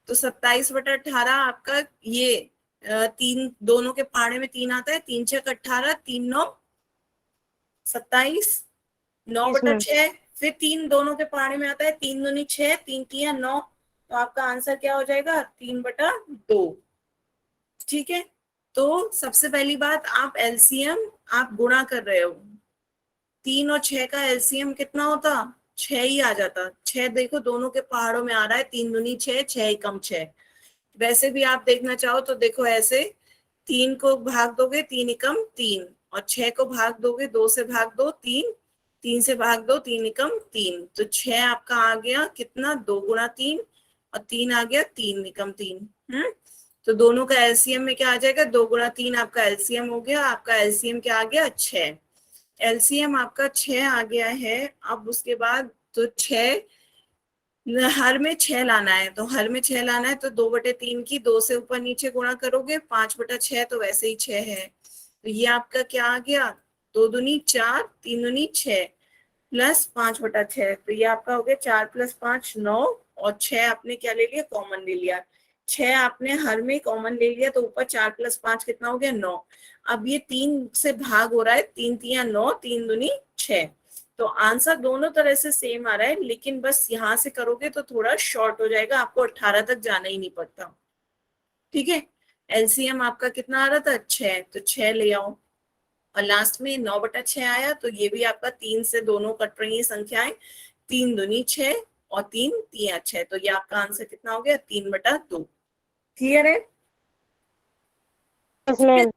[SPEAKER 1] तो 27/18 आपका ये तीन, दोनों के पाड़े में तीन आता है, 3 छक 18, 3 9 27, 9
[SPEAKER 2] यस
[SPEAKER 1] बटा
[SPEAKER 2] मैम।
[SPEAKER 1] 6, फिर तीन दोनों के पाड़े में आता है, 3 दूनी 6, 3 तिया 9, तो आपका आंसर क्या हो जाएगा, 3/2। ठीक है, तो सबसे पहली बात, आप एलसीएम आप गुणा कर रहे हो, 3 और 6 का एलसीएम कितना होता, 6 ही आ जाता। 6 देखो दोनों के पहाड़ों में आ रहा है, 3 दूनी 6, 6 एकम 6। वैसे भी आप देखना चाहो तो देखो ऐसे, 3 को भाग दोगे 3 एकम 3, और 6 को भाग दोगे 2 से भाग दो 3, 3 से भाग दो 3 एकम 3, तो 6 आपका आ गया कितना, 2 गुणा 3, और 3 आ गया 3 एकम 3। तो दोनों का एलसीएम में क्या आ जाएगा, 2 गुणा 3 आपका एलसीएम हो गया, आपका एलसीएम क्या आ गया, 6। एलसीएम आपका 6 आ गया है। अब उसके बाद तो 6, हर में 6 लाना है, तो हर में 6 लाना है तो 2/3 की 2 से ऊपर नीचे गुणा करोगे, 5/6 तो वैसे ही 6 है, तो ये आपका क्या आ गया, 2 दूनी 4, 3 दूनी 6, प्लस 5/6, तो ये आपका हो गया 4 + 5 9, और 6 आपने क्या ले लिया, कॉमन ले लिया। 6 आपने हर में कॉमन ले लिया, तो ऊपर 4 + 5 कितना हो गया, 9। अब ये 3 से भाग हो रहा है, 3 तिया 9, 3 दूनी 6, तो आंसर दोनों तरह से सेम आ रहा है, लेकिन बस यहां से करोगे तो थोड़ा शॉर्ट हो जाएगा, आपको 18 तक जाना ही नहीं पड़ता। ठीक है, एलसीएम आपका कितना आ रहा था, 6, तो 6 ले आओ, और लास्ट में 9/6 आया, तो ये भी आपका 3 से दोनों कट रही है संख्याएं, 3 दूनी 6, और 3 तिया 6, तो ये आपका आंसर कितना हो गया, 3/2। क्लियर है।
[SPEAKER 2] यस
[SPEAKER 1] ठीक है,
[SPEAKER 2] मैम।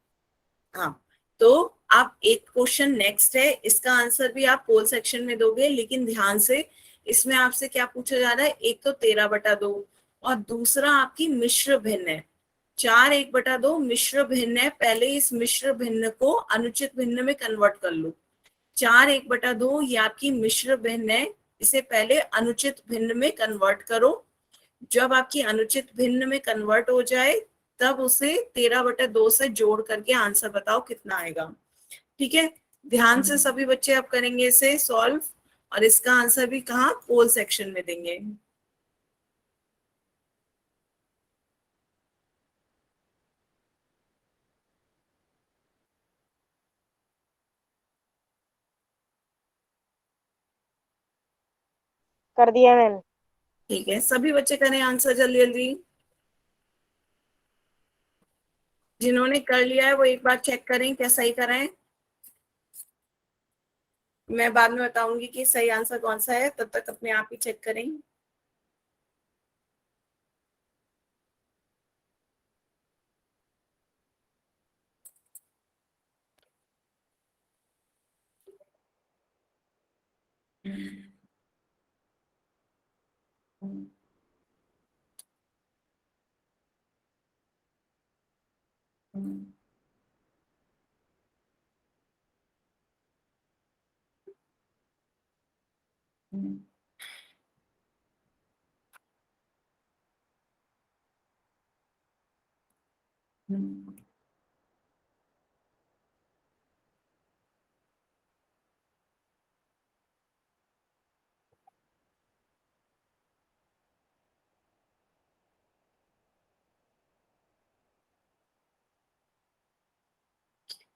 [SPEAKER 1] हाँ, तो आप एक क्वेश्चन नेक्स्ट है, इसका आंसर भी आप पोल सेक्शन में दोगे, लेकिन ध्यान से, इसमें आपसे क्या पूछा जा रहा है, एक तो 13/2, और दूसरा आपकी मिश्र भिन्न है, 4 1/2 मिश्र भिन्न है, पहले इस मिश्र भिन्न को अनुचित भिन्न में कन्वर्ट कर लो। 4 1/2 ये आपकी मिश्र भिन्न है, इसे पहले अनुचित भिन्न में कन्वर्ट करो। जब आपकी अनुचित भिन्न में कन्वर्ट हो जाए, तब उसे 13/2 से जोड़ करके आंसर बताओ कितना आएगा। ठीक है, ध्यान से सभी बच्चे अब करेंगे इसे सॉल्व, और इसका आंसर भी कहाँ, पोल सेक्शन में देंगे।
[SPEAKER 2] कर दिया मैम।
[SPEAKER 1] ठीक है, सभी बच्चे करें आंसर जल्दी जल्दी। जिन्होंने कर लिया है वो एक बार चेक करें क्या सही कराएं, मैं बाद में बताऊंगी कि सही आंसर कौन सा है, तब तक अपने आप ही चेक करें।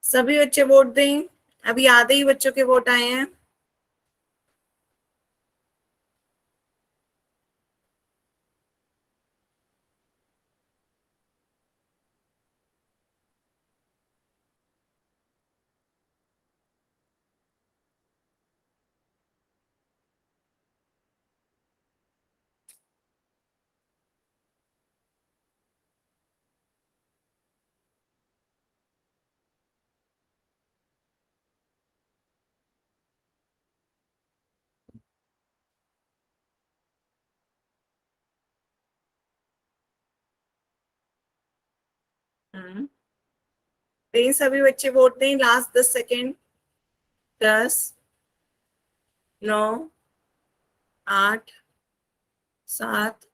[SPEAKER 1] सभी बच्चे वोट दें, अभी आधे ही बच्चों के वोट आए हैं। दें सभी बच्चे वोट दें, लास्ट 10 सेकेंड। 10 9 8 7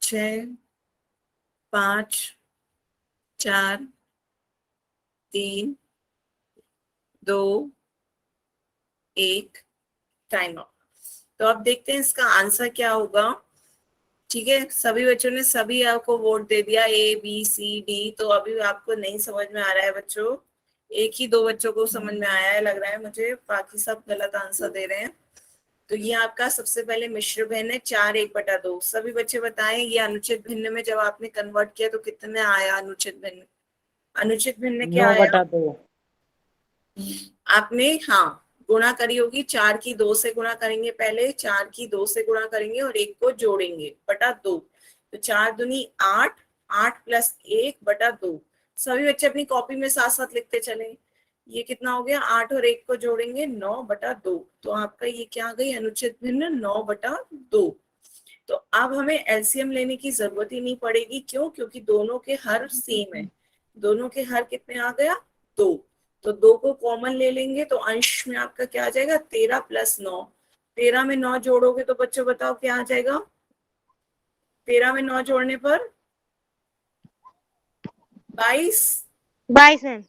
[SPEAKER 1] 6 5 4 3 2 1 time up. तो अब देखते हैं इसका आंसर क्या होगा। ठीक है, सभी बच्चों ने सभी आपको वोट दे दिया A B C D। तो अभी आपको नहीं समझ में आ रहा है बच्चों, एक ही 2 बच्चों को समझ में आया है लग रहा है मुझे, बाकी सब गलत आंसर दे रहे हैं। तो ये आपका सबसे पहले मिश्र भिन्न है 4/1/2। सभी बच्चे बताएं ये अनुचित भिन्न में जब आपने कन्वर्ट किया तो कितने आया अनुचित भिन्न? अनुचित भिन्न में क्या आया?
[SPEAKER 4] 9/2।
[SPEAKER 1] आपने हाँ गुणा करी होगी, 4 की 2 से गुणा करेंगे, पहले 4 की 2 से गुणा करेंगे और 1 को जोड़ेंगे बटा 2। तो 4 दूनी 8, 8 + 1/2। सभी बच्चे अपनी कॉपी में साथ साथ लिखते चले। ये कितना हो गया? 8 और 1 को जोड़ेंगे 9/2। तो आपका ये क्या आ गई? अनुचित भिन्न 9/2। तो अब हमें एलसीएम लेने की जरूरत ही नहीं पड़ेगी। क्यों? क्योंकि दोनों के हर सेम है। दोनों के हर कितने आ गया? 2। तो 2 को कॉमन ले लेंगे तो अंश में आपका क्या आ जाएगा? 13 + 9। 13 में 9 जोड़ोगे तो बच्चों बताओ क्या आ जाएगा? 13 में 9 जोड़ने पर 22।
[SPEAKER 2] 22 मैम।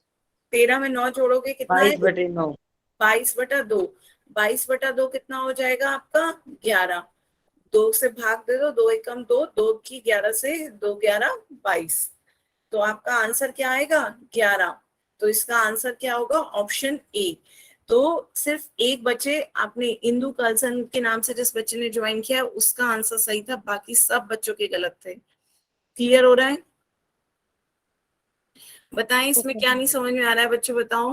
[SPEAKER 1] 13 में 9 जोड़ोगे कितना है?
[SPEAKER 4] 22/9।
[SPEAKER 1] 22/2। 22/2 कितना हो जाएगा आपका? 11। 2 से भाग दे दो, 2 एकम 2, 2 की 11 से 2 11 22। तो आपका आंसर क्या आएगा? 11। तो इसका आंसर क्या होगा? Option A. तो सिर्फ एक बच्चे आपने इंदु कलसन के नाम से जिस बच्चे ने ज्वाइन किया उसका आंसर सही था, बाकी सब बच्चों के गलत थे। क्लियर हो रहा है? बताएं इसमें क्या नहीं समझ में आ रहा है बच्चों, बताओ।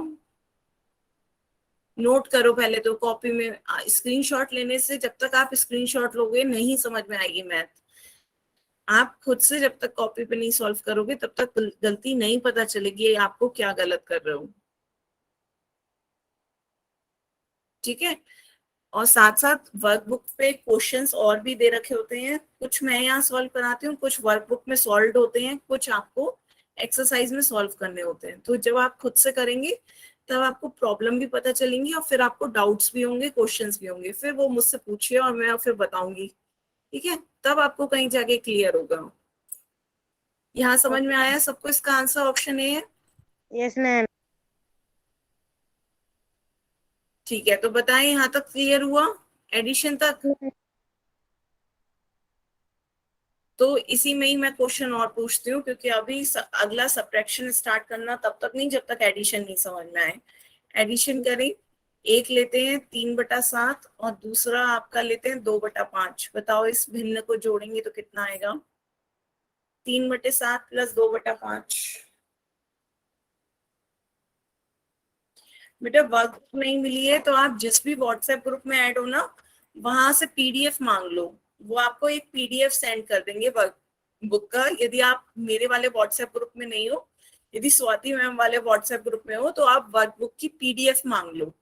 [SPEAKER 1] नोट करो पहले तो कॉपी में। स्क्रीनशॉट लेने से जब तक आप स्क्रीनशॉट लोगे नहीं समझ में आएगी मैथ। आप खुद से जब तक कॉपी पे नहीं सॉल्व करोगे तब तक गलती नहीं पता चलेगी आपको क्या गलत कर रहे हो। ठीक है, और साथ साथ वर्कबुक पे क्वेश्चंस और भी दे रखे होते हैं। कुछ मैं यहाँ सॉल्व कराती हूँ, कुछ वर्कबुक में सॉल्व होते हैं, कुछ आपको एक्सरसाइज में सॉल्व करने होते हैं। तो जब आप खुद से करेंगे तब आपको प्रॉब्लम भी पता चलेंगी और फिर आपको डाउट्स भी होंगे, क्वेश्चंस भी होंगे। फिर वो मुझसे पूछिए और मैं फिर बताऊंगी। ठीक है, तब आपको कहीं जाके क्लियर होगा। यहाँ समझ में आया सबको? इसका आंसर ऑप्शन ए है।
[SPEAKER 2] Yes ma'am.
[SPEAKER 1] ठीक है, तो बताएं यहाँ तक क्लियर हुआ? एडिशन तक? तो इसी में ही मैं क्वेश्चन और पूछती हूँ, क्योंकि अभी अगला सब्ट्रैक्शन स्टार्ट करना तब तक नहीं जब तक एडिशन नहीं समझ में आए। एडिशन करें, एक लेते हैं 3/7 और दूसरा आपका लेते हैं 2/5। बताओ इस भिन्न को जोड़ेंगे तो कितना आएगा? 3/7 + 2/5। बेटा वर्क नहीं मिली है तो आप जिस भी व्हाट्सएप ग्रुप में ऐड हो ना वहां से पीडीएफ मांग लो, वो आपको एक पीडीएफ सेंड कर देंगे वर्क बुक का। यदि आप मेरे वाले व्हाट्सएप ग्रुप में नहीं हो, यदि स्वाति मैम वाले व्हाट्सएप ग्रुप में हो, तो आप वर्क बुक की पीडीएफ मांग लो।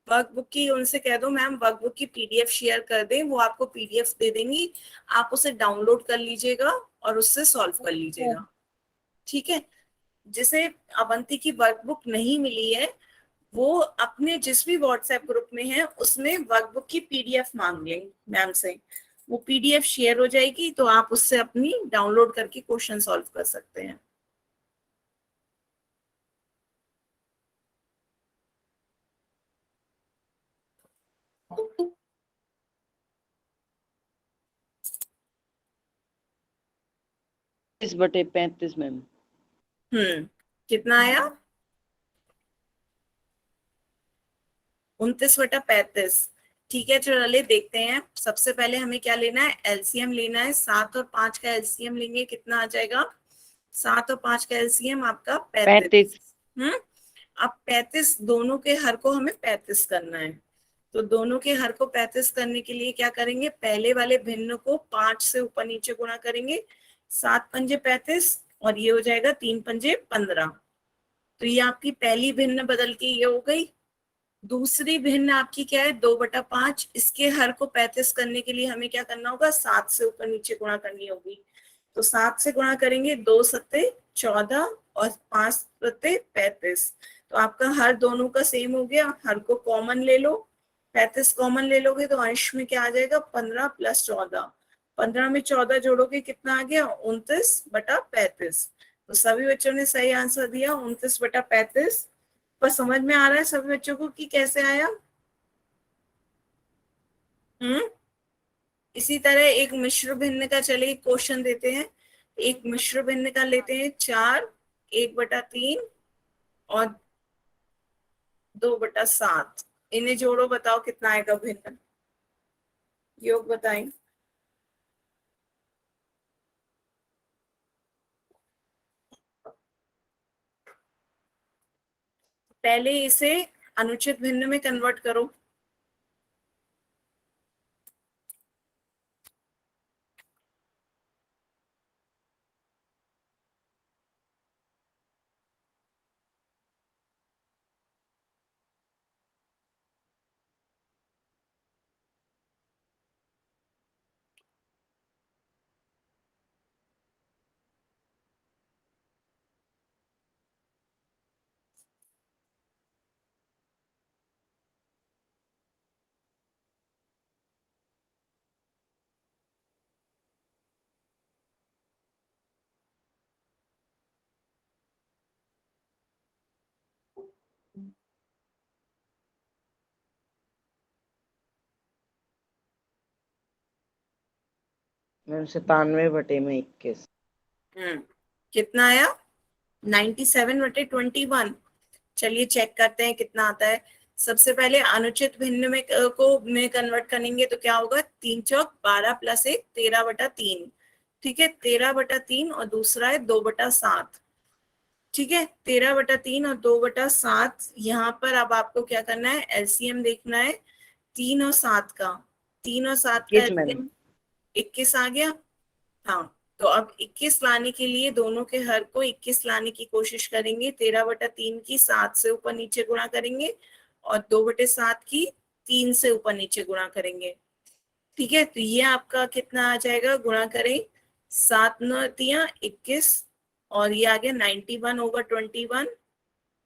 [SPEAKER 1] वर्क बुक की उनसे कह दो मैम वर्क बुक की पीडीएफ शेयर कर दें, वो आपको पीडीएफ दे देंगी। आप उसे डाउनलोड कर लीजिएगा और उससे सॉल्व कर लीजिएगा। ठीक है, जिसे अवंती की वर्कबुक नहीं मिली है वो अपने जिस भी व्हाट्सएप ग्रुप में है उसमें वर्कबुक की पीडीएफ मांग लें मैम से। वो पीडीएफ शेयर हो जाएगी तो आप उससे अपनी डाउनलोड करके क्वेश्चन सॉल्व कर सकते हैं।
[SPEAKER 4] इस बटे 35 मैम।
[SPEAKER 1] कितना आया? 29/35। ठीक है, चलिए देखते हैं। सबसे पहले हमें क्या लेना है? एलसीएम लेना है। 7 और 5 का एलसीएम लेंगे, कितना आ जाएगा? 7 और 5 का एलसीएम आपका 35। अब 35 दोनों के हर को हमें 35 करना है। तो दोनों के हर को 35 करने के लिए क्या करेंगे? पहले वाले भिन्न को 5 से ऊपर नीचे गुणा करेंगे। 7 पंजे 35 और ये हो जाएगा 3 पंजे 15। तो ये आपकी पहली भिन्न बदल के ये हो गई। दूसरी भिन्न आपकी क्या है? 2/5। इसके हर को 35 करने के लिए हमें क्या करना होगा? 7 से ऊपर नीचे गुणा करनी होगी। तो 7 से गुणा करेंगे, 2 सत्ते 14 और 5 सत्ते 35। तो आपका हर दोनों का सेम हो गया। हर को कॉमन ले लो, 35 कॉमन ले लोगे तो अंश में क्या आ जाएगा? 15 + 14। 15 में 14 जोड़ोगे कितना आ गया? 29/35। तो सभी बच्चों ने सही आंसर दिया 29/35। पर समझ में आ रहा है सभी बच्चों को कि कैसे आया? इसी तरह एक मिश्र भिन्न का, चलिए क्वेश्चन देते हैं। एक मिश्र भिन्न का लेते हैं 4, 1/3 और 2/7। इन्हें जोड़ो, बताओ कितना आएगा भिन्न। योग बताएं। पहले इसे अनुचित भिन्न में कन्वर्ट करो।
[SPEAKER 4] मैम 97/21।
[SPEAKER 1] कितना आया? 97/21। चलिए चेक करते हैं कितना आता है। सबसे पहले अनुचित भिन्न में में कन्वर्ट करेंगे तो क्या होगा? 3 चौक 12 + 1 13/3। ठीक है, 13/3 और दूसरा है 2/7। ठीक है, 13/3 और 2/7। यहाँ पर अब आपको क्या करना है? एलसीएम देखना है 3 और 7 का। 3 और 7 का
[SPEAKER 4] 21 मैम।
[SPEAKER 1] एलसीएम 21 आ गया। हाँ, तो अब 21 लाने के लिए दोनों के हर को 21 लाने की कोशिश करेंगे। 13/3 की 7 से ऊपर नीचे गुणा करेंगे और 2/7 की 3 से ऊपर नीचे गुणा करेंगे। ठीक है, तो ये आपका कितना आ जाएगा? गुणा करें, 7 9 तिया 21 और ये आ गया 91/21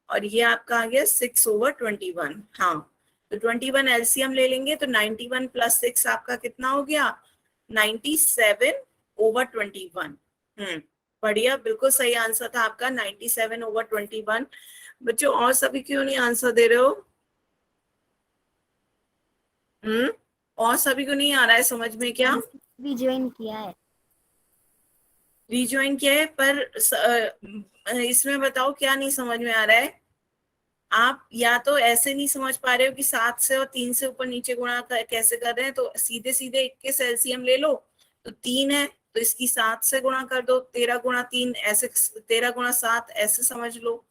[SPEAKER 1] और ये आपका आ गया 6/21। हाँ, तो 21 एलसीएम ले लेंगे तो 91 + 6 आपका कितना हो गया? 97/21। बढ़िया, बिल्कुल सही आंसर था आपका 97/21। बच्चों और सभी क्यों नहीं आंसर दे रहे हो? और सभी को नहीं आ रहा है समझ में क्या?
[SPEAKER 2] रिज्वाइन किया है।
[SPEAKER 1] रिज्वाइन किया है, पर इसमें बताओ क्या नहीं समझ में आ रहा है? आप या तो ऐसे नहीं समझ पा रहे हो कि 7 से और 3 से ऊपर नीचे गुणा कैसे कर रहे हैं, तो सीधे सीधे 21 एलसीएम ले लो। तो 3 है तो इसकी 7 से गुणा कर दो, 13 × 3 ऐसे, 13 × 7 ऐसे समझ लो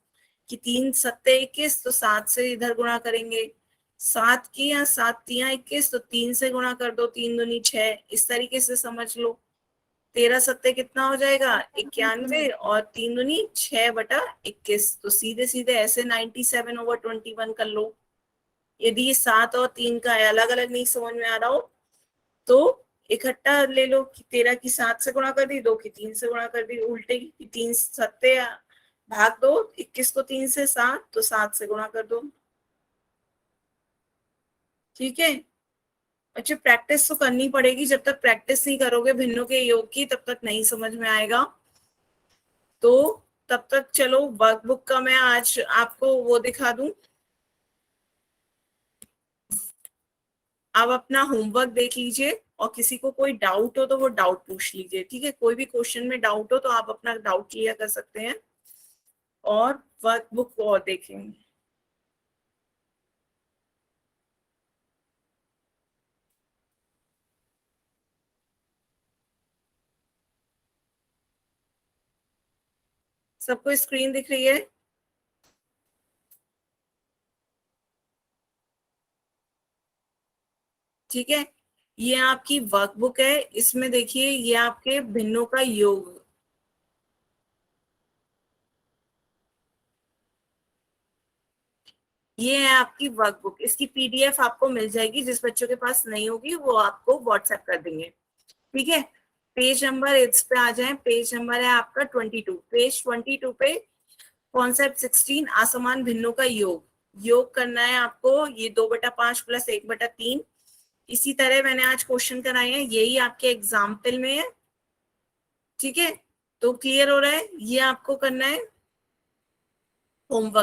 [SPEAKER 1] कि 3 सत्ते 21 तो 7 से इधर गुणा करेंगे। 7 की या 7 तिया 21 तो 3 से गुणा कर दो, 3 दूनी 6, इस तरीके से समझ लो। 13 सत्ते कितना हो जाएगा? 91 और 3 दूनी 6/21। तो सीधे सीधे ऐसे 97/21 कर लो। यदि 7 और 3 का अलग अलग नहीं समझ में आ रहा हो तो इकट्ठा ले लो कि 13 की 7 से गुणा कर दी, 2 की 3 से गुणा कर दी, उल्टे की 3 सत्ते भाग दो 21 को 3 से 7 तो 7 से गुणा कर दो। ठीक है, अच्छा प्रैक्टिस तो करनी पड़ेगी। जब तक प्रैक्टिस नहीं करोगे भिन्नों के योग की तब तक नहीं समझ में आएगा। तो तब तक चलो वर्कबुक का मैं आज आपको वो दिखा दूं। आप अपना होमवर्क देख लीजिए और किसी को कोई डाउट हो तो वो डाउट पूछ लीजिए। ठीक है, कोई भी क्वेश्चन में डाउट हो तो आप अपना डाउट क्लियर कर सकते हैं और वर्कबुक को और देखें। सबको स्क्रीन दिख रही है? ठीक है, ये आपकी वर्कबुक है। इसमें देखिए ये आपके भिन्नों का योग, ये है आपकी वर्कबुक। इसकी पीडीएफ आपको मिल जाएगी। जिस बच्चों के पास नहीं होगी वो आपको व्हाट्सएप कर देंगे। ठीक है, पेज नंबर इस पे आ जाए। पेज नंबर है आपका 22। पेज 22 पे कॉन्सेप्ट 16 असमान भिन्नों का योग, योग करना है आपको। ये 2/5 + 1/3। इसी तरह मैंने आज क्वेश्चन कराए हैं, यही आपके एग्जाम्पल में है। ठीक है, तो क्लियर हो रहा है? ये आपको करना है होमवर्क।